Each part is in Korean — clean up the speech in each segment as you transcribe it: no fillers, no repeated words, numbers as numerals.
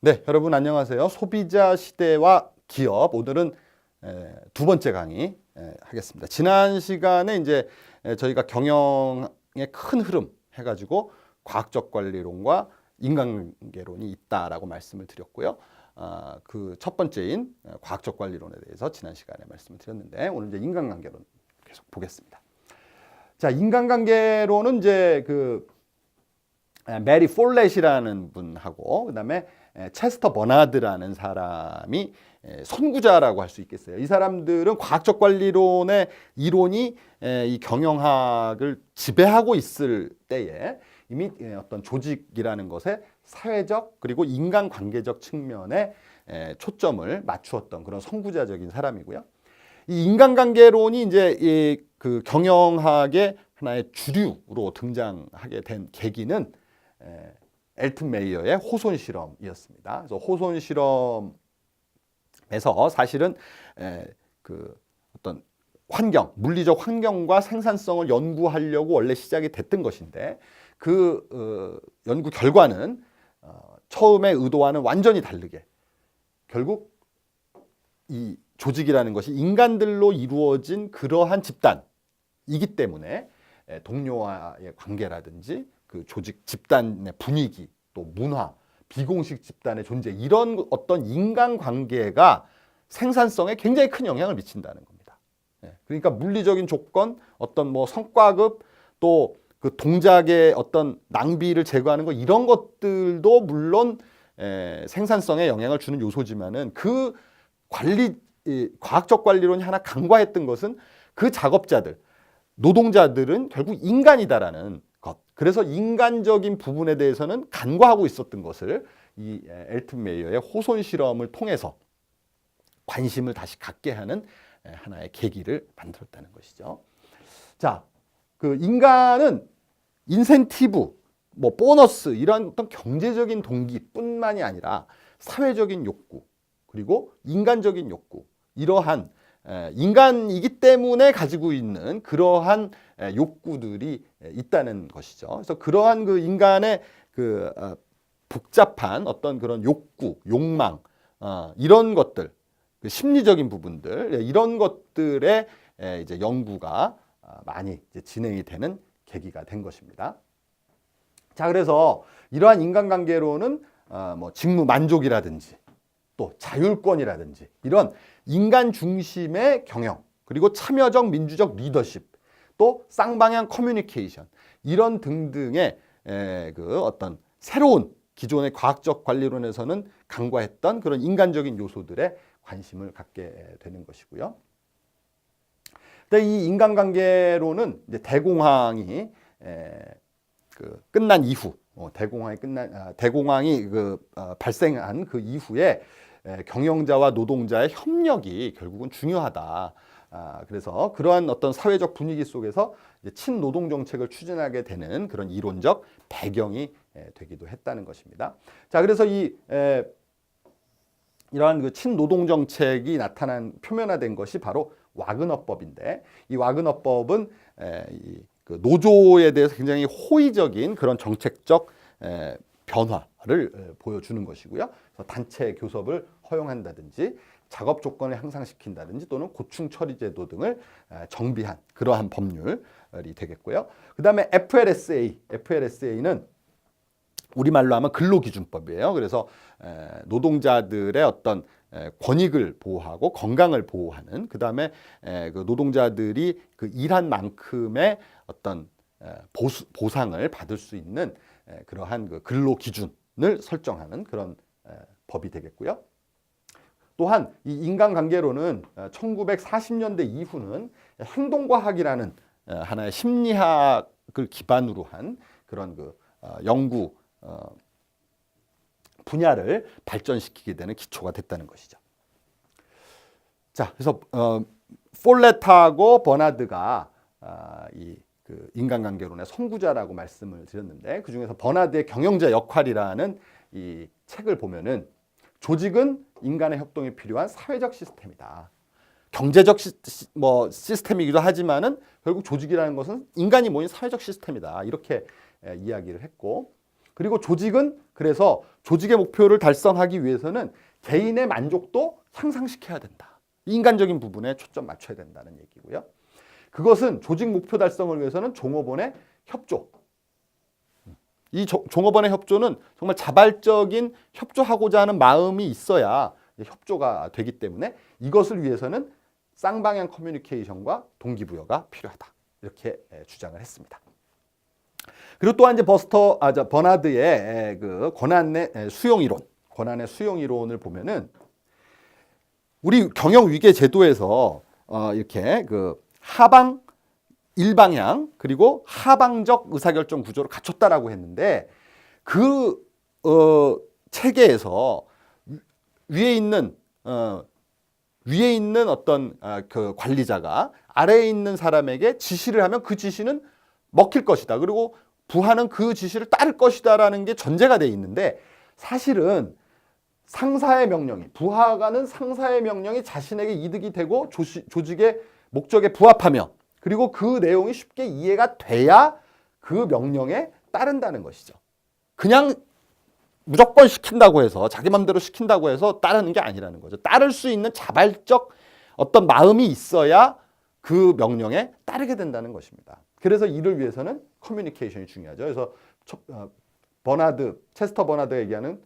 네, 여러분 안녕하세요. 소비자 시대와 기업, 오늘은 두 번째 강의 하겠습니다. 지난 시간에 이제 저희가 경영의 큰 흐름 해가지고 과학적 관리론과 인간관계론이 있다라고 말씀을 드렸고요. 그 첫 번째인 과학적 관리론에 대해서 지난 시간에 말씀을 드렸는데, 오늘 이제 인간관계론 계속 보겠습니다. 자, 인간관계론은 이제 그 메리 폴렛이라는 분하고 그다음에 체스터 버나드라는 사람이 선구자라고 할 수 있겠어요. 이 사람들은 과학적 관리론의 이론이 이 경영학을 지배하고 있을 때에 이미 어떤 조직이라는 것에 사회적 그리고 인간관계적 측면에 초점을 맞추었던 그런 선구자적인 사람이고요. 이 인간관계론이 이제 그 경영학의 하나의 주류로 등장하게 된 계기는 엘튼 메이어의 호손 실험이었습니다. 그래서 호손 실험에서 사실은 그 어떤 환경, 물리적 환경과 생산성을 연구하려고 원래 시작이 됐던 것인데, 그 연구 결과는 처음에 의도와는 완전히 다르게 결국 이 조직이라는 것이 인간들로 이루어진 그러한 집단이기 때문에 동료와의 관계라든지 그 조직 집단의 분위기, 또 문화, 비공식 집단의 존재, 이런 어떤 인간관계가 생산성에 굉장히 큰 영향을 미친다는 겁니다. 그러니까 물리적인 조건, 어떤 뭐 성과급, 또 그 동작의 어떤 낭비를 제거하는 것, 이런 것들도 물론 생산성에 영향을 주는 요소지만은 그 과학적 관리론이 하나 간과했던 것은 그 작업자들, 노동자들은 결국 인간이다라는 것. 그래서 인간적인 부분에 대해서는 간과하고 있었던 것을 이 엘튼 메이어의 호손 실험을 통해서 관심을 다시 갖게 하는 하나의 계기를 만들었다는 것이죠. 자, 그 인간은 인센티브, 뭐 보너스, 이런 어떤 경제적인 동기뿐만이 아니라 사회적인 욕구, 그리고 인간적인 욕구, 이러한 인간이기 때문에 가지고 있는 그러한 욕구들이 있다는 것이죠. 그래서 그러한 그 인간의 그 복잡한 어떤 그런 욕구, 욕망, 이런 것들, 그 심리적인 부분들, 이런 것들의 이제 연구가 많이 이제 진행이 되는 계기가 된 것입니다. 자, 그래서 이러한 인간관계로는 뭐 직무 만족이라든지 또 자율권이라든지 이런 인간 중심의 경영, 그리고 참여적 민주적 리더십, 또 쌍방향 커뮤니케이션, 이런 등등의 그 어떤 새로운 기존의 과학적 관리론에서는 간과했던 그런 인간적인 요소들에 관심을 갖게 되는 것이고요. 이 인간관계론은 이제 대공황이 그 끝난 이후, 대공황이 발생한 그 이후에 경영자와 노동자의 협력이 결국은 중요하다. 그래서 그러한 어떤 사회적 분위기 속에서 이제 친노동 정책을 추진하게 되는 그런 이론적 배경이 되기도 했다는 것입니다. 자, 그래서 이러한 그 친노동 정책이 표면화된 것이 바로 와그너법인데, 이 와그너법은 그 노조에 대해서 굉장히 호의적인 그런 정책적 변화를 보여주는 것이고요. 그래서 단체 교섭을 허용한다든지 작업 조건을 향상시킨다든지 또는 고충 처리 제도 등을 정비한 그러한 법률이 되겠고요. 그 다음에 FLSA는 우리말로 하면 근로기준법이에요. 그래서 노동자들의 어떤 권익을 보호하고 건강을 보호하는, 그 다음에 그 노동자들이 그 일한 만큼의 어떤 보상을 받을 수 있는 그러한 그 근로기준을 설정하는 그런 법이 되겠고요. 또한 이 인간관계론은 1940년대 이후는 행동과학이라는 하나의 심리학을 기반으로 한 그런 그 연구 분야를 발전시키게 되는 기초가 됐다는 것이죠. 자, 그래서 폴렛하고 버나드가 이 그 인간관계론의 선구자라고 말씀을 드렸는데, 그 중에서 버나드의 경영자 역할이라는 이 책을 보면은 조직은 인간의 협동이 필요한 사회적 시스템이다. 경제적 시스템이기도 하지만은 결국 조직이라는 것은 인간이 모인 사회적 시스템이다. 이렇게 이야기를 했고, 그리고 조직은 그래서 조직의 목표를 달성하기 위해서는 개인의 만족도 향상시켜야 된다. 인간적인 부분에 초점 맞춰야 된다는 얘기고요. 그것은 조직 목표 달성을 위해서는 종업원의 협조. 이 종업원의 협조는 정말 자발적인 협조하고자 하는 마음이 있어야 협조가 되기 때문에 이것을 위해서는 쌍방향 커뮤니케이션과 동기부여가 필요하다. 이렇게 주장을 했습니다. 그리고 또한 이제 버나드의 그 권한의 수용 이론을 보면은 우리 경영 위계 제도에서 이렇게 그 하방 일방향 그리고 하방적 의사결정 구조를 갖췄다라고 했는데 그 체계에서 위에 있는 어떤 그 관리자가 아래에 있는 사람에게 지시를 하면 그 지시는 먹힐 것이다. 그리고 부하는 그 지시를 따를 것이다라는 게 전제가 돼 있는데 사실은 상사의 명령이 부하가는 상사의 명령이 자신에게 이득이 되고 조직의 목적에 부합하며 그리고 그 내용이 쉽게 이해가 돼야 그 명령에 따른다는 것이죠. 그냥 무조건 시킨다고 해서 자기 맘대로 시킨다고 해서 따르는 게 아니라는 거죠. 따를 수 있는 자발적 어떤 마음이 있어야 그 명령에 따르게 된다는 것입니다. 그래서 이를 위해서는 커뮤니케이션이 중요하죠. 그래서 체스터 버나드 얘기하는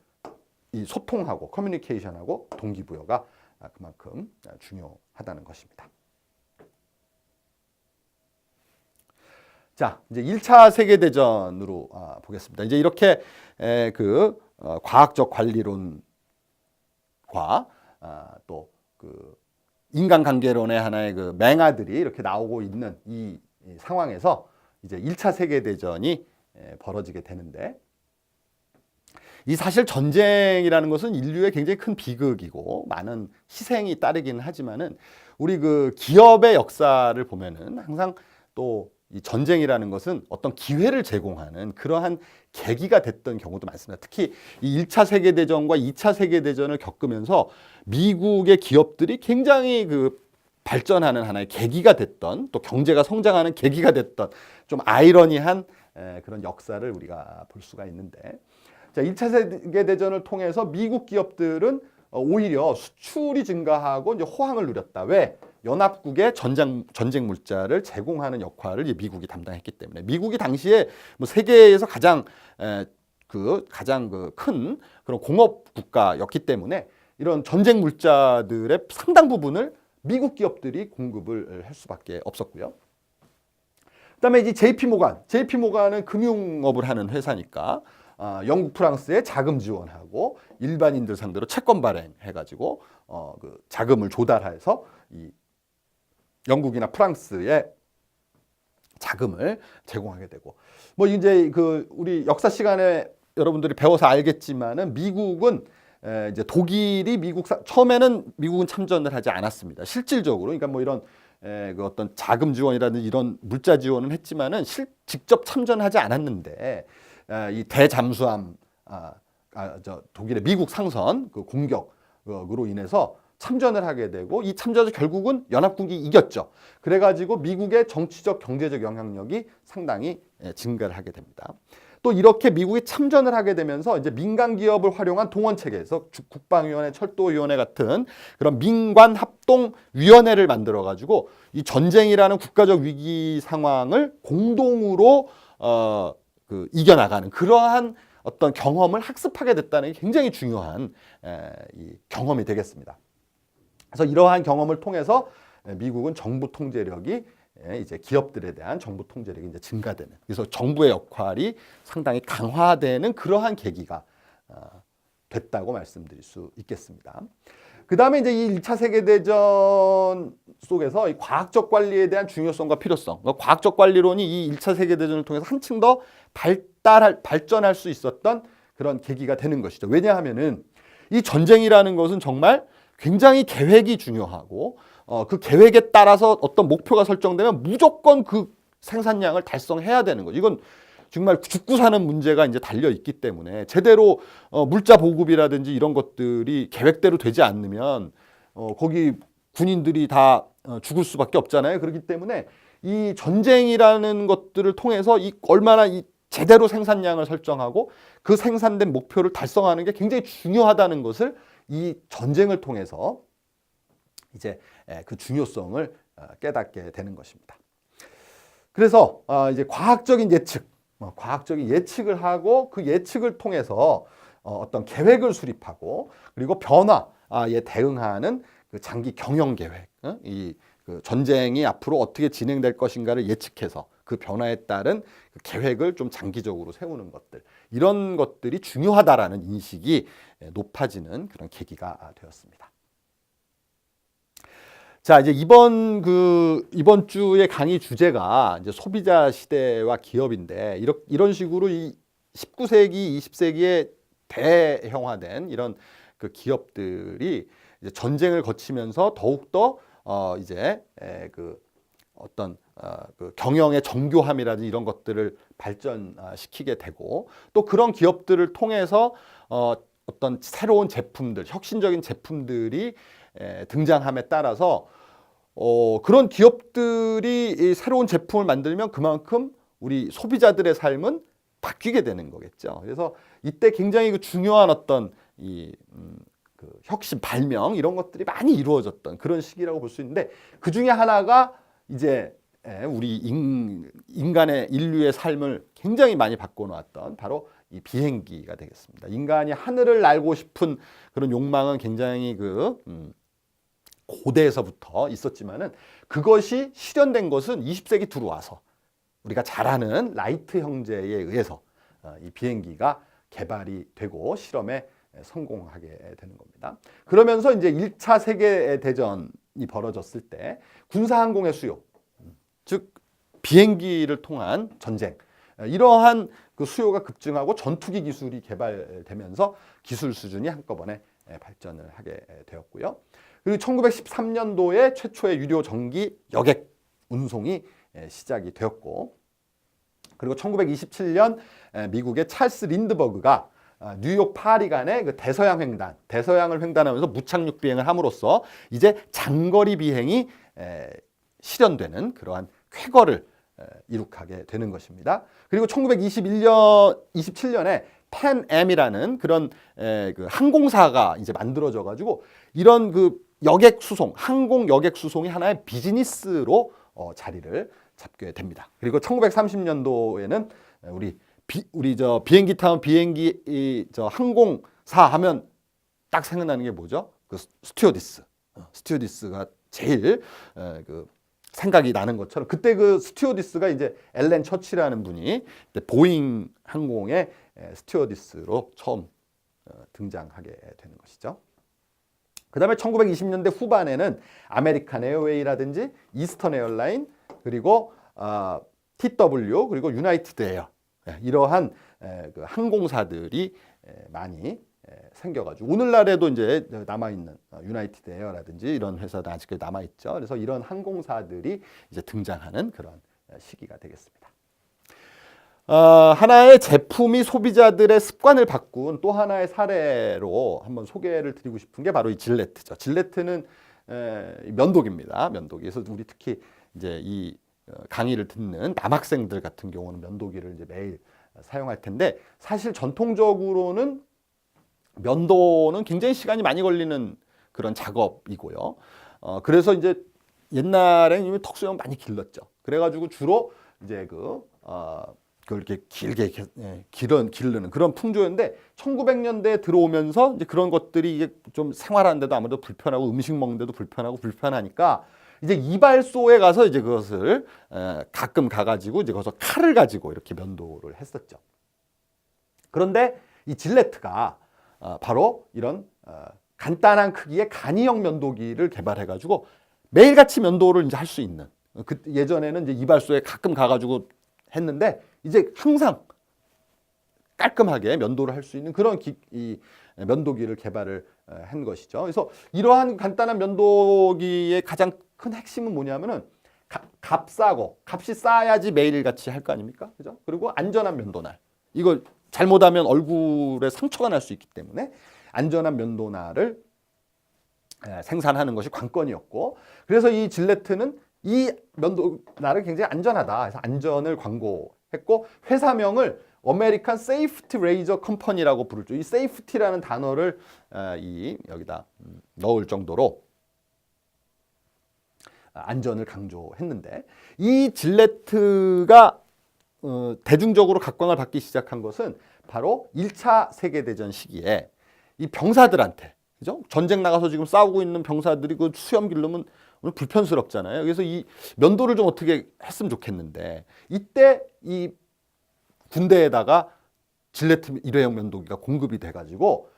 이 소통하고 커뮤니케이션하고 동기부여가 그만큼 중요하다는 것입니다. 자, 이제 1차 세계대전으로 보겠습니다. 이제 이렇게 과학적 관리론과 또 그 인간관계론의 하나의 그 맹아들이 이렇게 나오고 있는 이 상황에서 이제 1차 세계대전이 벌어지게 되는데 이 사실 전쟁이라는 것은 인류의 굉장히 큰 비극이고 많은 희생이 따르기는 하지만은 우리 그 기업의 역사를 보면은 항상 또 이 전쟁이라는 것은 어떤 기회를 제공하는 그러한 계기가 됐던 경우도 많습니다. 특히 이 1차 세계대전과 2차 세계대전을 겪으면서 미국의 기업들이 굉장히 그 발전하는 하나의 계기가 됐던 또 경제가 성장하는 계기가 됐던 좀 아이러니한 그런 역사를 우리가 볼 수가 있는데 자, 1차 세계대전을 통해서 미국 기업들은 오히려 수출이 증가하고 이제 호황을 누렸다. 왜? 연합국의 전쟁 물자를 제공하는 역할을 미국이 담당했기 때문에 미국이 당시에 뭐 세계에서 가장 큰 그런 공업 국가였기 때문에 이런 전쟁 물자들의 상당 부분을 미국 기업들이 공급을 할 수밖에 없었고요. 그다음에 이제 JP 모간은 금융업을 하는 회사니까 영국, 프랑스에 자금 지원하고 일반인들 상대로 채권 발행해가지고 그 자금을 조달해서 이 영국이나 프랑스에 자금을 제공하게 되고 뭐 이제 그 우리 역사 시간에 여러분들이 배워서 알겠지만은 미국은 이제 독일이 처음에는 미국은 참전을 하지 않았습니다. 실질적으로 그러니까 뭐 이런 그 어떤 자금 지원이라든지 이런 물자 지원은 했지만은 직접 참전하지 않았는데 이 대잠수함 독일의 미국 상선 그 공격으로 인해서 참전을 하게 되고 이 참전에서 결국은 연합국이 이겼죠. 그래가지고 미국의 정치적 경제적 영향력이 상당히 증가를 하게 됩니다. 또 이렇게 미국이 참전을 하게 되면서 이제 민간 기업을 활용한 동원 체계에서 국방위원회, 철도위원회 같은 그런 민관 합동 위원회를 만들어 가지고 이 전쟁이라는 국가적 위기 상황을 공동으로 이겨나가는 그러한 어떤 경험을 학습하게 됐다는 게 굉장히 중요한 이 경험이 되겠습니다. 그래서 이러한 경험을 통해서 미국은 정부 통제력이 이제 기업들에 대한 정부 통제력이 이제 증가되는 그래서 정부의 역할이 상당히 강화되는 그러한 계기가 됐다고 말씀드릴 수 있겠습니다. 그 다음에 이제 이 1차 세계대전 속에서 이 과학적 관리에 대한 중요성과 필요성, 과학적 관리론이 이 1차 세계대전을 통해서 한층 더 발전할 수 있었던 그런 계기가 되는 것이죠. 왜냐하면은 이 전쟁이라는 것은 정말 굉장히 계획이 중요하고 그 계획에 따라서 어떤 목표가 설정되면 무조건 그 생산량을 달성해야 되는 거죠. 이건 정말 죽고 사는 문제가 이제 달려 있기 때문에 제대로 물자 보급이라든지 이런 것들이 계획대로 되지 않으면 거기 군인들이 다 죽을 수밖에 없잖아요. 그렇기 때문에 이 전쟁이라는 것들을 통해서 얼마나 이 제대로 생산량을 설정하고 그 생산된 목표를 달성하는 게 굉장히 중요하다는 것을 이 전쟁을 통해서 이제 그 중요성을 깨닫게 되는 것입니다. 그래서 이제 과학적인 예측을 하고 그 예측을 통해서 어떤 계획을 수립하고 그리고 변화에 대응하는 그 장기 경영 계획, 그 전쟁이 앞으로 어떻게 진행될 것인가를 예측해서 그 변화에 따른 그 계획을 좀 장기적으로 세우는 것들, 이런 것들이 중요하다라는 인식이 높아지는 그런 계기가 되었습니다. 자, 이제 이번 주의 강의 주제가 이제 소비자 시대와 기업인데, 이런 식으로 이 19세기, 20세기에 대형화된 이런 그 기업들이 이제 전쟁을 거치면서 더욱더 이제 그 어떤 그 경영의 정교함이라든지 이런 것들을 발전시키게 되고, 또 그런 기업들을 통해서 어떤 새로운 제품들, 혁신적인 제품들이 등장함에 따라서 그런 기업들이 이 새로운 제품을 만들면 그만큼 우리 소비자들의 삶은 바뀌게 되는 거겠죠. 그래서 이때 굉장히 그 중요한 어떤 그 혁신, 발명 이런 것들이 많이 이루어졌던 그런 시기라고 볼 수 있는데, 그 중에 하나가 이제 우리 인류의 삶을 굉장히 많이 바꿔놓았던 바로 이 비행기가 되겠습니다. 인간이 하늘을 날고 싶은 그런 욕망은 굉장히 고대에서부터 있었지만은, 그것이 실현된 것은 20세기 들어와서 우리가 잘 아는 라이트 형제에 의해서 이 비행기가 개발이 되고 실험에 성공하게 되는 겁니다. 그러면서 이제 1차 세계대전이 벌어졌을 때 군사항공의 수요, 즉 비행기를 통한 전쟁, 이러한 그 수요가 급증하고 전투기 기술이 개발되면서 기술 수준이 한꺼번에 발전을 하게 되었고요. 그리고 1913년도에 최초의 유료 전기 여객 운송이 시작이 되었고, 그리고 1927년 미국의 찰스 린드버그가 뉴욕 파리 간의 그 대서양을 횡단하면서 무착륙 비행을 함으로써 이제 장거리 비행이 실현되는 그러한 쾌거를 이룩하게 되는 것입니다. 그리고 1927년에 팬엠이라는 그런 그 항공사가 이제 만들어져 가지고 이런 그 항공 여객 수송이 하나의 비즈니스로 자리를 잡게 됩니다. 그리고 1930년도에는 우리 저 비행기 타면 항공사 하면 딱 생각나는 게 뭐죠? 그 스튜어디스가 제일 그 생각이 나는 것처럼, 그때 그 스튜어디스가 이제 엘렌 처치라는 분이 보잉 항공의 스튜어디스로 처음 등장하게 되는 것이죠. 그 다음에 1920년대 후반에는 아메리칸 에어웨이라든지 이스턴 에어라인, 그리고 TW, 그리고 유나이티드 에어, 이러한 그 항공사들이 많이 생겨가지고 오늘날에도 이제 남아있는 유나이티드 에어라든지 이런 회사도 아직까지 남아있죠. 그래서 이런 항공사들이 이제 등장하는 그런 시기가 되겠습니다. 하나의 제품이 소비자들의 습관을 바꾼 또 하나의 사례로 한번 소개를 드리고 싶은 게 바로 이 질레트죠. 질레트는 면도기입니다. 면도기. 그래서 우리 특히 이제 이 강의를 듣는 남학생들 같은 경우는 면도기를 이제 매일 사용할 텐데, 사실 전통적으로는 면도는 굉장히 시간이 많이 걸리는 그런 작업이고요. 그래서 이제 옛날에는 턱수염 많이 길렀죠. 그래가지고 주로 이제 그걸 이렇게 길게 기르는 그런 풍조였는데, 1900년대에 들어오면서 이제 그런 것들이 이게 좀 생활하는데도 아무래도 불편하고 음식 먹는데도 불편하니까 이제 이발소에 가서 이제 그것을 가끔 가가지고 이제 거기서 칼을 가지고 이렇게 면도를 했었죠. 그런데 이 질레트가 바로 이런 간단한 크기의 간이형 면도기를 개발해가지고 매일같이 면도를 이제 할 수 있는, 예전에는 이제 이발소에 가끔 가가지고 했는데 이제 항상 깔끔하게 면도를 할 수 있는 그런 이 면도기를 개발을 한 것이죠. 그래서 이러한 간단한 면도기의 가장 큰 핵심은 뭐냐면은 값이 싸야지 매일같이 할 거 아닙니까? 그죠? 그리고 안전한 면도날. 이걸 잘못하면 얼굴에 상처가 날 수 있기 때문에 안전한 면도날을 생산하는 것이 관건이었고, 그래서 이 질레트는 이 면도날은 굉장히 안전하다. 그래서 안전을 했고 회사명을 어메리칸 세이프티 레이저 컴퍼니라고 부를 줄, 이 세이프티라는 단어를 여기다 넣을 정도로 안전을 강조했는데, 이 질레트가 대중적으로 각광을 받기 시작한 것은 바로 1차 세계대전 시기에 이 병사들한테, 그죠? 전쟁 나가서 지금 싸우고 있는 병사들이 그 수염 기르면 불편스럽잖아요. 그래서 이 면도를 좀 어떻게 했으면 좋겠는데, 이때 이 군대에다가 질레트 일회용 면도기가 공급이 돼가지고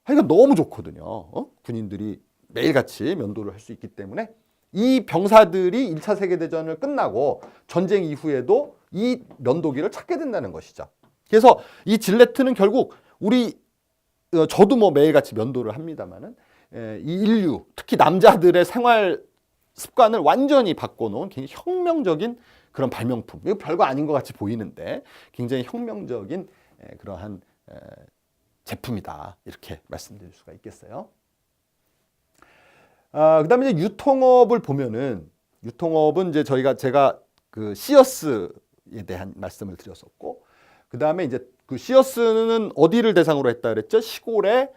하여간 너무 좋거든요. 군인들이 매일같이 면도를 할 수 있기 때문에 이 병사들이 1차 세계대전을 끝나고 전쟁 이후에도 이 면도기를 찾게 된다는 것이죠. 그래서 이 질레트는 결국 저도 뭐 매일같이 면도를 합니다만은 이 인류, 특히 남자들의 생활 습관을 완전히 바꿔놓은 굉장히 혁명적인 그런 발명품. 이거 별거 아닌 것 같이 보이는데 굉장히 혁명적인 그러한 제품이다, 이렇게 말씀드릴 수가 있겠어요. 그다음에 이제 유통업을 보면은, 유통업은 이제 제가 그 시어스에 대한 말씀을 드렸었고, 그다음에 이제 그 시어스는 어디를 대상으로 했다 그랬죠? 시골에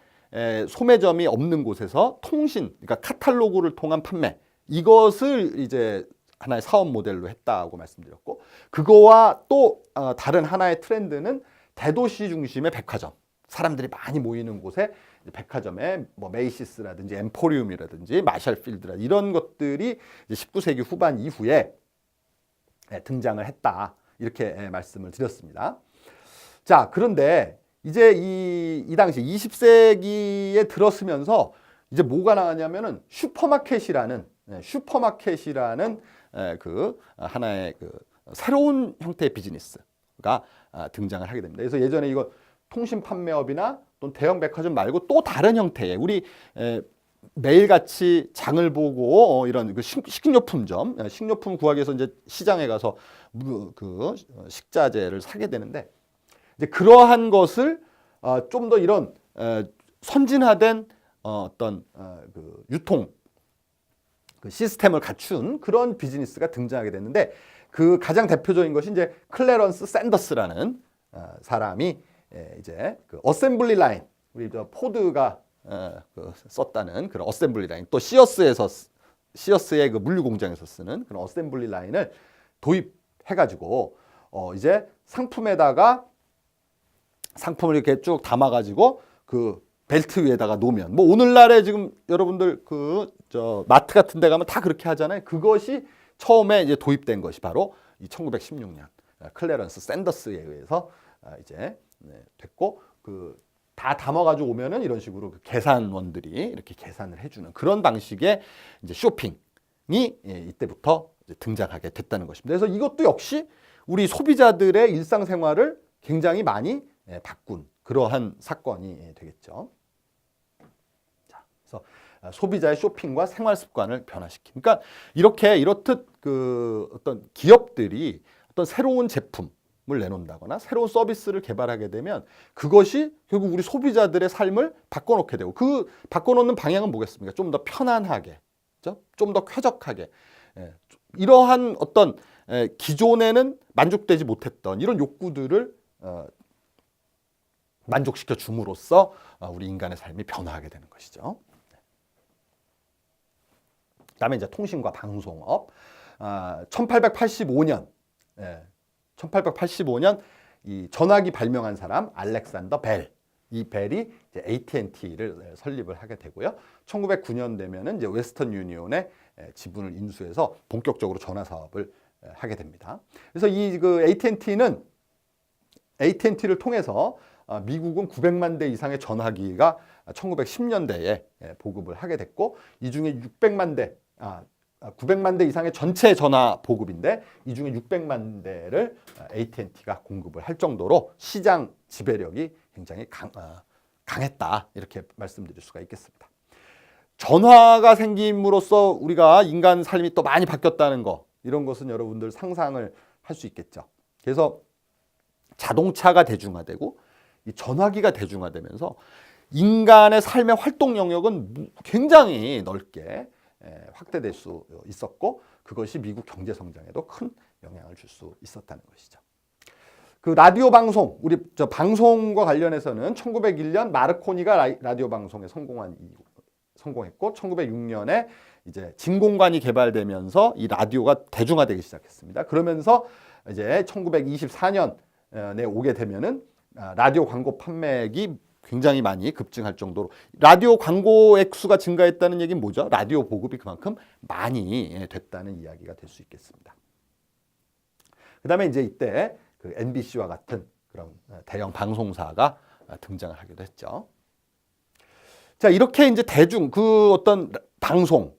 소매점이 없는 곳에서 통신, 그러니까 카탈로그를 통한 판매, 이것을 이제 하나의 사업 모델로 했다고 말씀드렸고, 그거와 또 다른 하나의 트렌드는 대도시 중심의 백화점, 사람들이 많이 모이는 곳에 백화점에 뭐 메이시스라든지 엠포리움이라든지 마샬필드라든지 이런 것들이 이제 19세기 후반 이후에 등장을 했다, 이렇게 말씀을 드렸습니다. 자, 그런데 이제 이 당시 20세기에 들어서면서 이제 뭐가 나왔냐면은 슈퍼마켓이라는 그 하나의 그 새로운 형태의 비즈니스가 등장을 하게 됩니다. 그래서 예전에 이거 통신 판매업이나 또는 대형 백화점 말고 또 다른 형태의, 우리 매일같이 장을 보고 이런 그 식료품점, 식료품 구하기 위해서 이제 시장에 가서 그 식자재를 사게 되는데, 이제 그러한 것을 좀 더 이런 선진화된 어떤 그 유통 그 시스템을 갖춘 그런 비즈니스가 등장하게 됐는데, 그 가장 대표적인 것이 이제 클래런스 샌더스라는 사람이 이제 그 어셈블리 라인, 우리 저 포드가 그 썼다는 그런 어셈블리 라인, 또 시어스의 그 물류 공장에서 쓰는 그런 어셈블리 라인을 도입해가지고 이제 상품에다가 상품을 이렇게 쭉 담아가지고 그 벨트 위에다가 놓으면, 뭐 오늘날에 지금 여러분들 그 마트 같은 데 가면 다 그렇게 하잖아요. 그것이 처음에 이제 도입된 것이 바로 이 1916년 클래런스 샌더스에 의해서 이제 됐고, 그 다 담아가지고 오면은 이런 식으로 그 계산원들이 이렇게 계산을 해주는 그런 방식의 이제 쇼핑이 이때부터 이제 등장하게 됐다는 것입니다. 그래서 이것도 역시 우리 소비자들의 일상생활을 굉장히 많이 바꾼 그러한 사건이 되겠죠. 자, 그래서 소비자의 쇼핑과 생활 습관을 변화시킨. 그러니까 이렇듯 그 어떤 기업들이 어떤 새로운 제품을 내놓는다거나 새로운 서비스를 개발하게 되면 그것이 결국 우리 소비자들의 삶을 바꿔놓게 되고, 그 바꿔놓는 방향은 뭐겠습니까? 좀 더 편안하게, 그렇죠? 좀 더 쾌적하게, 이러한 어떤 기존에는 만족되지 못했던 이런 욕구들을 만족시켜 줌으로써 우리 인간의 삶이 변화하게 되는 것이죠. 그다음에 이제 통신과 방송업. 1885년 이 전화기 발명한 사람 알렉산더 벨, 이 벨이 이제 AT&T를 설립을 하게 되고요. 1909년 되면은 이제 웨스턴 유니온의 지분을 인수해서 본격적으로 전화 사업을 하게 됩니다. 그래서 이 그 AT&T를 통해서 미국은 900만 대 이상의 전화기가 1910년대에 보급을 하게 됐고, 이 중에 900만 대 이상의 전체 전화 보급인데 이 중에 600만 대를 AT&T가 공급을 할 정도로 시장 지배력이 굉장히 강했다, 이렇게 말씀드릴 수가 있겠습니다. 전화가 생김으로써 우리가 인간 삶이 또 많이 바뀌었다는 거, 이런 것은 여러분들 상상을 할 수 있겠죠. 그래서 자동차가 대중화되고 이 전화기가 대중화되면서 인간의 삶의 활동 영역은 굉장히 넓게 확대될 수 있었고, 그것이 미국 경제 성장에도 큰 영향을 줄 수 있었다는 것이죠. 그 라디오 방송, 우리 저 방송과 관련해서는 1901년 마르코니가 라디오 방송에 성공했고 1906년에 이제 진공관이 개발되면서 이 라디오가 대중화되기 시작했습니다. 그러면서 이제 1924년에 오게 되면은 라디오 광고 판매액이 굉장히 많이 급증할 정도로 라디오 광고 액수가 증가했다는 얘기는 뭐죠? 라디오 보급이 그만큼 많이 됐다는 이야기가 될 수 있겠습니다. 그다음에 이제 이때 그 MBC와 같은 그런 대형 방송사가 등장을 하기도 했죠. 자, 이렇게 이제 대중 그 어떤 방송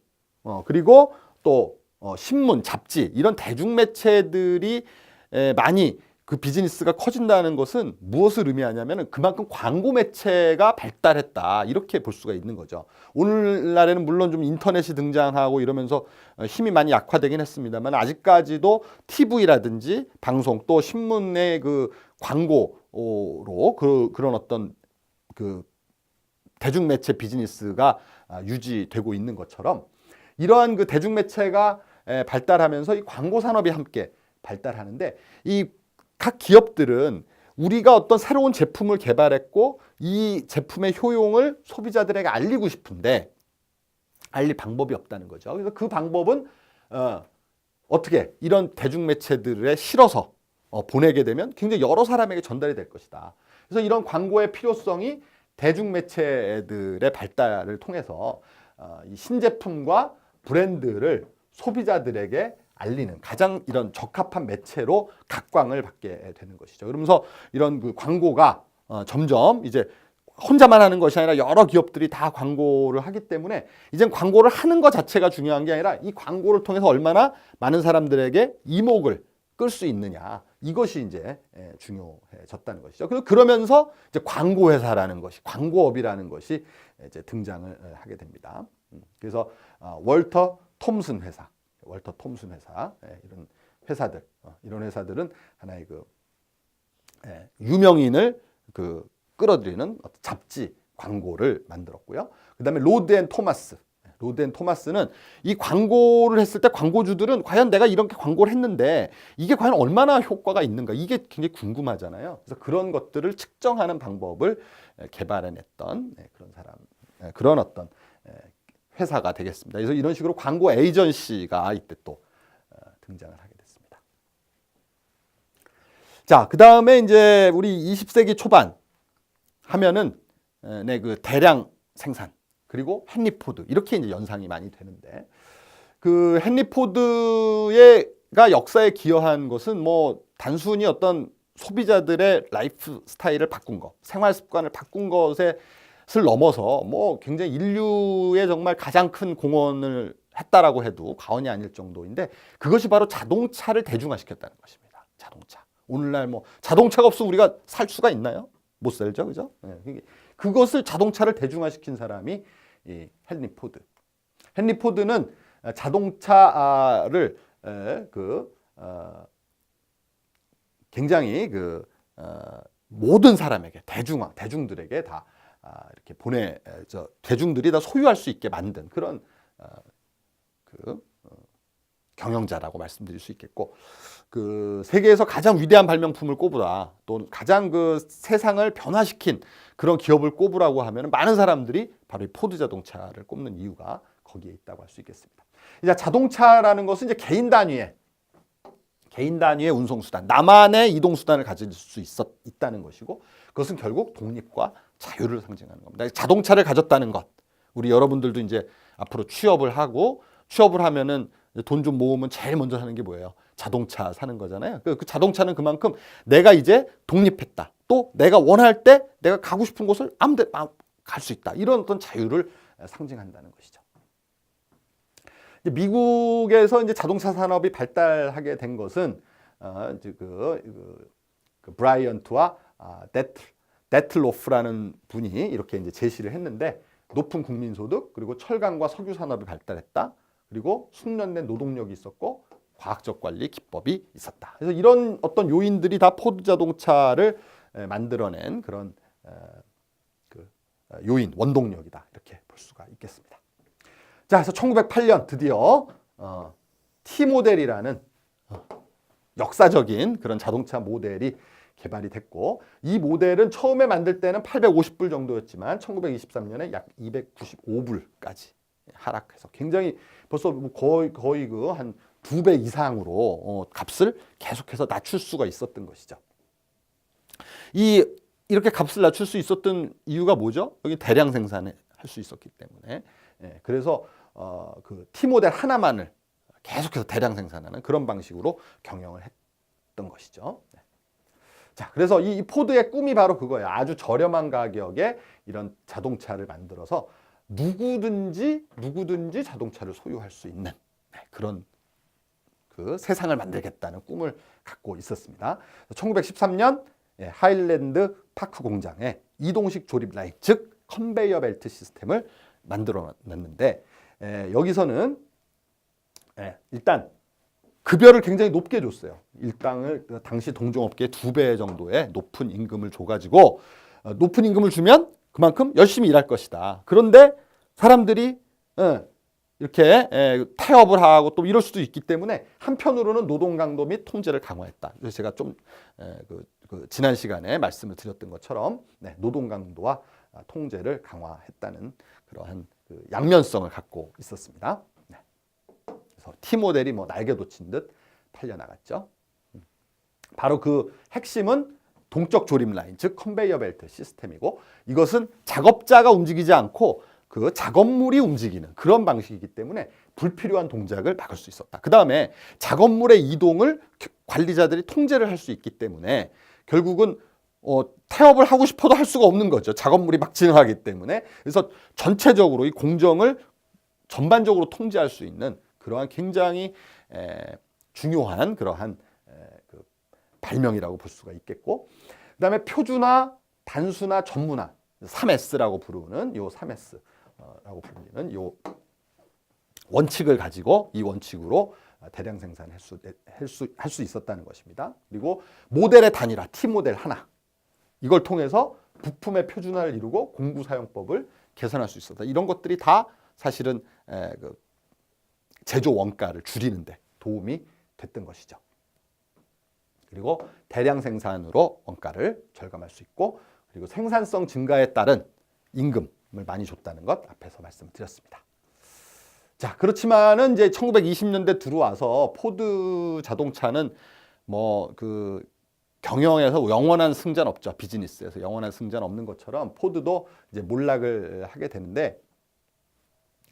그리고 또 신문, 잡지 이런 대중 매체들이 많이 그 비즈니스가 커진다는 것은 무엇을 의미하냐면 그만큼 광고 매체가 발달했다 이렇게 볼 수가 있는 거죠. 오늘날에는 물론 좀 인터넷이 등장하고 이러면서 힘이 많이 약화되긴 했습니다만 아직까지도 TV라든지 방송 또 신문의 그 광고로 그런 어떤 그 대중매체 비즈니스가 유지되고 있는 것처럼 이러한 그 대중매체가 발달하면서 이 광고 산업이 함께 발달하는데 이 각 기업들은 우리가 어떤 새로운 제품을 개발했고 이 제품의 효용을 소비자들에게 알리고 싶은데 알릴 방법이 없다는 거죠. 그래서 그 방법은 어떻게 이런 대중매체들에 실어서 보내게 되면 굉장히 여러 사람에게 전달이 될 것이다. 그래서 이런 광고의 필요성이 대중매체들의 발달을 통해서 이 신제품과 브랜드를 소비자들에게 알리는 가장 이런 적합한 매체로 각광을 받게 되는 것이죠. 그러면서 이런 그 광고가 점점 이제 혼자만 하는 것이 아니라 여러 기업들이 다 광고를 하기 때문에 이젠 광고를 하는 것 자체가 중요한 게 아니라 이 광고를 통해서 얼마나 많은 사람들에게 이목을 끌 수 있느냐 이것이 이제 중요해졌다는 것이죠. 그러면서 이제 광고회사라는 것이 광고업이라는 것이 이제 등장을 하게 됩니다. 그래서 월터 톰슨 회사 이런 회사들 이런 회사들은 하나의 그 유명인을 그 끌어들이는 잡지 광고를 만들었고요. 그다음에 로드 앤 토마스는 이 광고를 했을 때 광고주들은 과연 내가 이렇게 광고를 했는데 이게 과연 얼마나 효과가 있는가 이게 굉장히 궁금하잖아요. 그래서 그런 것들을 측정하는 방법을 개발해냈던 그런 어떤 회사가 되겠습니다. 그래서 이런 식으로 광고 에이전시가 이때 또 등장을 하게 됐습니다. 자, 그 다음에 이제 우리 20세기 초반 하면은 그 대량 생산 그리고 헨리 포드 이렇게 이제 연상이 많이 되는데 그 헨리 포드가 역사에 기여한 것은 뭐 단순히 어떤 소비자들의 라이프 스타일을 바꾼 것, 생활 습관을 바꾼 것을 넘어서 뭐 굉장히 인류의 정말 가장 큰 공헌을 했다라고 해도 과언이 아닐 정도인데 그것이 바로 자동차를 대중화시켰다는 것입니다. 자동차. 오늘날 뭐 자동차가 없으면 우리가 살 수가 있나요? 못 살죠, 그죠? 네. 그것을 자동차를 대중화시킨 사람이 이 헨리 포드. 헨리 포드는 자동차를 굉장히 모든 사람에게 대중들에게 다 이렇게 대중들이 다 소유할 수 있게 만든 그런 경영자라고 말씀드릴 수 있겠고 그 세계에서 가장 위대한 발명품을 꼽으라 또 가장 그 세상을 변화시킨 그런 기업을 꼽으라고 하면 많은 사람들이 바로 이 포드 자동차를 꼽는 이유가 거기에 있다고 할 수 있겠습니다. 이제 자동차라는 것은 이제 개인 단위의 운송수단, 나만의 이동수단을 가질 수 있다는 것이고 그것은 결국 독립과 자유를 상징하는 겁니다. 자동차를 가졌다는 것, 우리 여러분들도 이제 앞으로 취업을 하면은 돈 좀 모으면 제일 먼저 하는 게 뭐예요? 자동차 사는 거잖아요. 그 자동차는 그만큼 내가 이제 독립했다. 또 내가 원할 때 내가 가고 싶은 곳을 아무데나 갈 수 있다. 이런 어떤 자유를 상징한다는 것이죠. 이제 미국에서 이제 자동차 산업이 발달하게 된 것은 이제 그 브라이언트와 데틀로프라는 분이 이렇게 이제 제시를 했는데 높은 국민소득 그리고 철강과 석유 산업이 발달했다. 그리고 숙련된 노동력이 있었고 과학적 관리 기법이 있었다. 그래서 이런 어떤 요인들이 다 포드 자동차를 만들어낸 그런 요인, 원동력이다. 이렇게 볼 수가 있겠습니다. 자, 그래서 1908년 드디어 T 모델이라는 역사적인 그런 자동차 모델이 개발이 됐고 이 모델은 처음에 만들 때는 850불 정도였지만 1923년에 약 295불까지 하락해서 굉장히 벌써 뭐 거의 그 한 2배 이상으로 값을 계속해서 낮출 수가 있었던 것이죠. 이렇게 값을 낮출 수 있었던 이유가 뭐죠? 여기 대량 생산을 할 수 있었기 때문에. 그래서 그 T모델 하나만을 계속해서 대량 생산하는 그런 방식으로 경영을 했던 것이죠. 자, 그래서 이 포드의 꿈이 바로 그거예요. 아주 저렴한 가격에 이런 자동차를 만들어서 누구든지 자동차를 소유할 수 있는 그런 그 세상을 만들겠다는 꿈을 갖고 있었습니다. 1913년 하일랜드 파크 공장에 이동식 조립 라인, 즉 컨베이어 벨트 시스템을 만들어 놨는데 여기서는 일단 급여를 굉장히 높게 줬어요. 일당을 당시 동종업계의 2배 정도의 높은 임금을 줘가지고 높은 임금을 주면 그만큼 열심히 일할 것이다. 그런데 사람들이 이렇게 태업을 하고 또 이럴 수도 있기 때문에 한편으로는 노동 강도 및 통제를 강화했다. 그래서 제가 좀 지난 시간에 말씀을 드렸던 것처럼 노동 강도와 통제를 강화했다는 그러한 그 양면성을 갖고 있었습니다. 그래서 T모델이 뭐 날개 돋친 듯 팔려나갔죠. 바로 그 핵심은 동적 조립 라인, 즉 컨베이어 벨트 시스템이고 이것은 작업자가 움직이지 않고 그 작업물이 움직이는 그런 방식이기 때문에 불필요한 동작을 막을 수 있었다. 그 다음에 작업물의 이동을 관리자들이 통제를 할 수 있기 때문에 결국은 태업을 하고 싶어도 할 수가 없는 거죠. 작업물이 막 진행하기 때문에. 그래서 전체적으로 이 공정을 전반적으로 통제할 수 있는 그러한 굉장히 중요한 그러한 그 발명이라고 볼 수가 있겠고, 그 다음에 표준화, 단순화, 전문화 3S라고 부르는 요 3S라고 불리는 요 원칙을 가지고 이 원칙으로 대량 생산할 수 있었다는 것입니다. 그리고 모델의 단일화, T모델 하나. 이걸 통해서 부품의 표준화를 이루고 공구 사용법을 개선할 수 있었다. 이런 것들이 다 사실은 그 제조 원가를 줄이는 데 도움이 됐던 것이죠. 그리고 대량 생산으로 원가를 절감할 수 있고, 그리고 생산성 증가에 따른 임금을 많이 줬다는 것 앞에서 말씀드렸습니다. 자, 그렇지만은 이제 1920년대 들어와서 포드 자동차는 뭐 그 경영에서 영원한 승자는 없죠. 비즈니스에서 영원한 승자는 없는 것처럼 포드도 이제 몰락을 하게 되는데,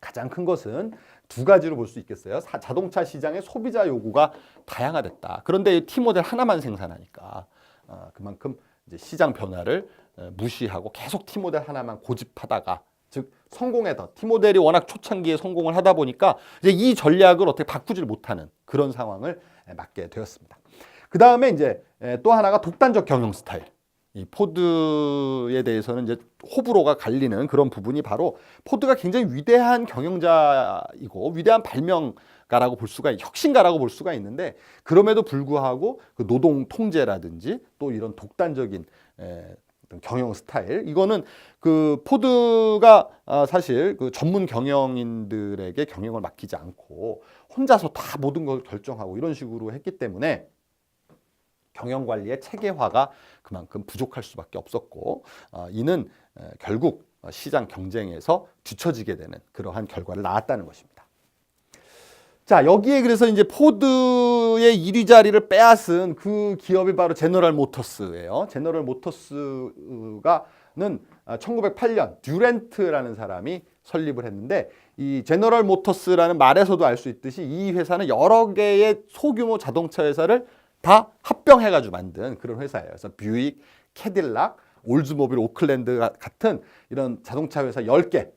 가장 큰 것은 두 가지로 볼 수 있겠어요. 자동차 시장의 소비자 요구가 다양화됐다. 그런데 T모델 하나만 생산하니까 그만큼 이제 시장 변화를 무시하고 계속 T모델 하나만 고집하다가, 즉 성공에다 T모델이 워낙 초창기에 성공을 하다 보니까 이제 이 전략을 어떻게 바꾸질 못하는 그런 상황을 맞게 되었습니다. 그 다음에 이제 또 하나가 독단적 경영 스타일. 이 포드에 대해서는 이제 호불호가 갈리는 그런 부분이 바로 포드가 굉장히 위대한 경영자이고 위대한 발명가라고 볼 수가, 혁신가라고 볼 수가 있는데, 그럼에도 불구하고 그 노동 통제라든지 또 이런 독단적인 경영 스타일, 이거는 그 포드가 사실 그 전문 경영인들에게 경영을 맡기지 않고 혼자서 다 모든 걸 결정하고 이런 식으로 했기 때문에 경영 관리의 체계화가 그만큼 부족할 수밖에 없었고, 이는 결국 시장 경쟁에서 뒤처지게 되는 그러한 결과를 낳았다는 것입니다. 자, 여기에 그래서 이제 포드의 1위 자리를 빼앗은 그 기업이 바로 제너럴 모터스예요. 제너럴 모터스가는 1908년 듀렌트라는 사람이 설립을 했는데, 이 제너럴 모터스라는 말에서도 알 수 있듯이 이 회사는 여러 개의 소규모 자동차 회사를 다 합병해가지고 만든 그런 회사예요. 그래서 뷰익, 캐딜락, 올즈모빌, 오클랜드 같은 이런 자동차 회사 10개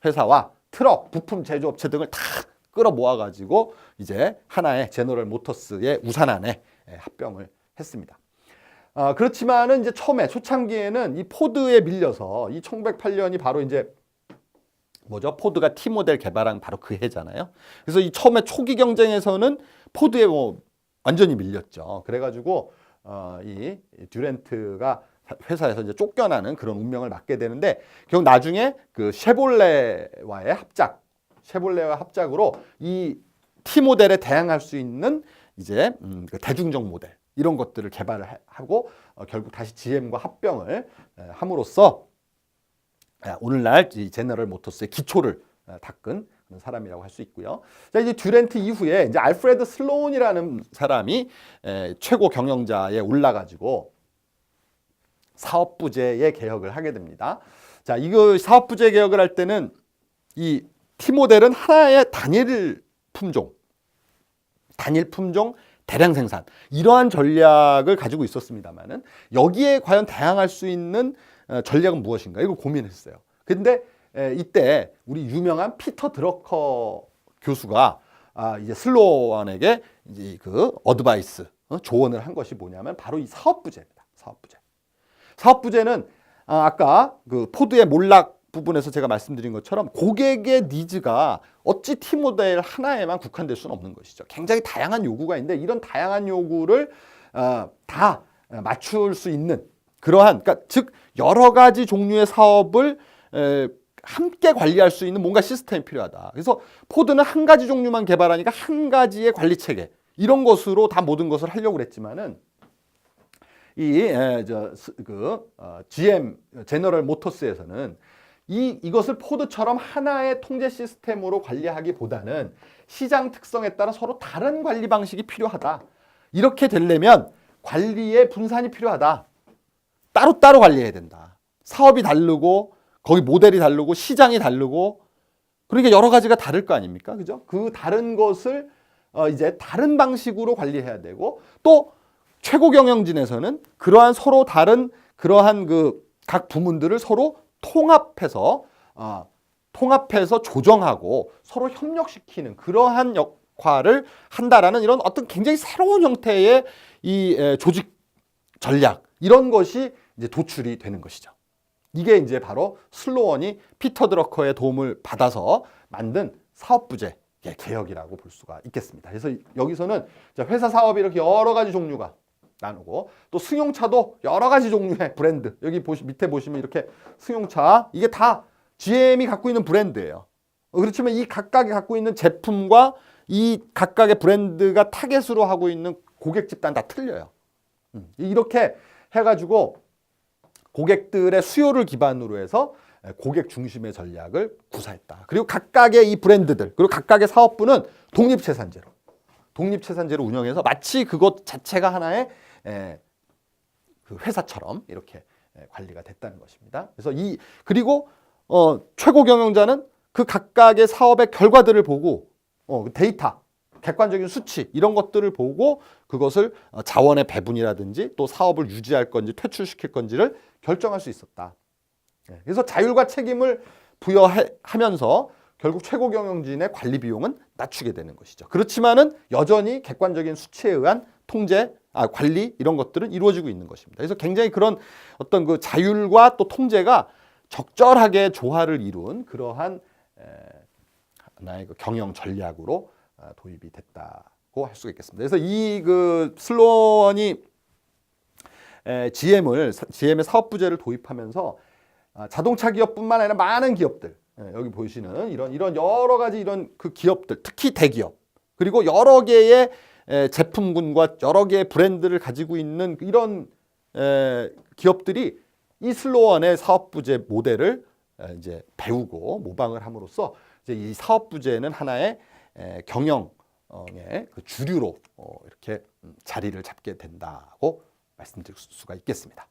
회사와 트럭, 부품 제조업체 등을 다 끌어모아가지고 이제 하나의 제너럴 모터스의 우산 안에 합병을 했습니다. 그렇지만은 이제 처음에 초창기에는 이 포드에 밀려서, 이 1908년이 바로 이제 뭐죠? 포드가 T모델 개발한 바로 그 해잖아요. 그래서 이 처음에 초기 경쟁에서는 포드에 뭐 완전히 밀렸죠. 그래가지고 이 듀렌트가 회사에서 이제 쫓겨나는 그런 운명을 맞게 되는데, 결국 나중에 그 쉐볼레와의 합작으로 이 T모델에 대항할 수 있는 이제 그 대중적 모델, 이런 것들을 개발을 하고 결국 다시 GM과 합병을 함으로써 오늘날 이 제너럴 모터스의 기초를 닦은 그런 사람이라고 할 수 있고요. 자, 이제 듀란트 이후에 이제 알프레드 슬로운이라는 사람이 최고 경영자에 올라가지고 사업부제의 개혁을 하게 됩니다. 자, 이거 사업부제 개혁을 할 때는 이 T모델은 하나의 단일 품종, 대량 생산 이러한 전략을 가지고 있었습니다만은 여기에 과연 대항할 수 있는 전략은 무엇인가 이거 고민했어요. 근데 이때 우리 유명한 피터 드러커 교수가 이제 슬로원에게 이제 그 어드바이스 조언을 한 것이 뭐냐면 바로 이 사업부제입니다. 사업부제는 아까 그 포드의 몰락 부분에서 제가 말씀드린 것처럼 고객의 니즈가 어찌 T모델 하나에만 국한될 수는 없는 것이죠. 굉장히 다양한 요구가 있는데 이런 다양한 요구를 다 맞출 수 있는 그러한 그러니까 즉 여러 가지 종류의 사업을 함께 관리할 수 있는 뭔가 시스템이 필요하다. 그래서 포드는 한 가지 종류만 개발하니까 한 가지의 관리 체계 이런 것으로 다 모든 것을 하려고 그랬지만은 GM 제너럴 모터스에서는 이것을 포드처럼 하나의 통제 시스템으로 관리하기보다는 시장 특성에 따라 서로 다른 관리 방식이 필요하다. 이렇게 되려면 관리의 분산이 필요하다. 따로따로 관리해야 된다. 사업이 다르고 거기 모델이 다르고 시장이 다르고 그러니까 여러 가지가 다를 거 아닙니까? 그죠? 그 다른 것을 이제 다른 방식으로 관리해야 되고 또 최고 경영진에서는 그러한 서로 다른 그러한 그 각 부문들을 서로 통합해서 조정하고 서로 협력시키는 그러한 역할을 한다라는 이런 어떤 굉장히 새로운 형태의 이 조직 전략 이런 것이 이제 도출이 되는 것이죠. 이게 이제 바로 슬로원이 피터 드러커의 도움을 받아서 만든 사업부제 개혁이라고 볼 수가 있겠습니다. 그래서 여기서는 회사 사업이 이렇게 여러 가지 종류가 나누고 또 승용차도 여러 가지 종류의 브랜드 여기 밑에 보시면 이렇게 승용차 이게 다 GM이 갖고 있는 브랜드예요. 그렇지만 이 각각이 갖고 있는 제품과 이 각각의 브랜드가 타겟으로 하고 있는 고객 집단 다 틀려요. 이렇게 해가지고 고객들의 수요를 기반으로 해서 고객 중심의 전략을 구사했다. 그리고 각각의 이 브랜드들 그리고 각각의 사업부는 독립체산제로 운영해서 마치 그것 자체가 하나의 그 회사처럼 이렇게 관리가 됐다는 것입니다. 그래서 그리고 최고 경영자는 그 각각의 사업의 결과들을 보고 데이터, 객관적인 수치 이런 것들을 보고 그것을 자원의 배분이라든지 또 사업을 유지할 건지 퇴출시킬 건지를 결정할 수 있었다. 그래서 자율과 책임을 부여하면서 결국 최고 경영진의 관리 비용은 낮추게 되는 것이죠. 그렇지만은 여전히 객관적인 수치에 의한 관리 이런 것들은 이루어지고 있는 것입니다. 그래서 굉장히 그런 어떤 그 자율과 또 통제가 적절하게 조화를 이룬 그러한 하나의 그 경영 전략으로 도입이 됐다고 할 수가 있겠습니다. 그래서 이 그 슬로원이 GM의 사업부제를 도입하면서 자동차 기업뿐만 아니라 많은 기업들 여기 보시는 이런 여러 가지 이런 그 기업들 특히 대기업 그리고 여러 개의 제품군과 여러 개의 브랜드를 가지고 있는 이런 기업들이 이 슬로원의 사업부제 모델을 이제 배우고 모방을 함으로써 이제 이 사업부제는 하나의 경영의 그 주류로 이렇게 자리를 잡게 된다고 말씀드릴 수가 있겠습니다.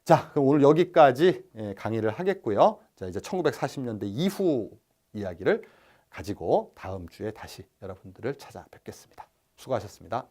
자, 그럼 오늘 여기까지 강의를 하겠고요. 자, 이제 1940년대 이후 이야기를 가지고 다음 주에 다시 여러분들을 찾아뵙겠습니다. 수고하셨습니다.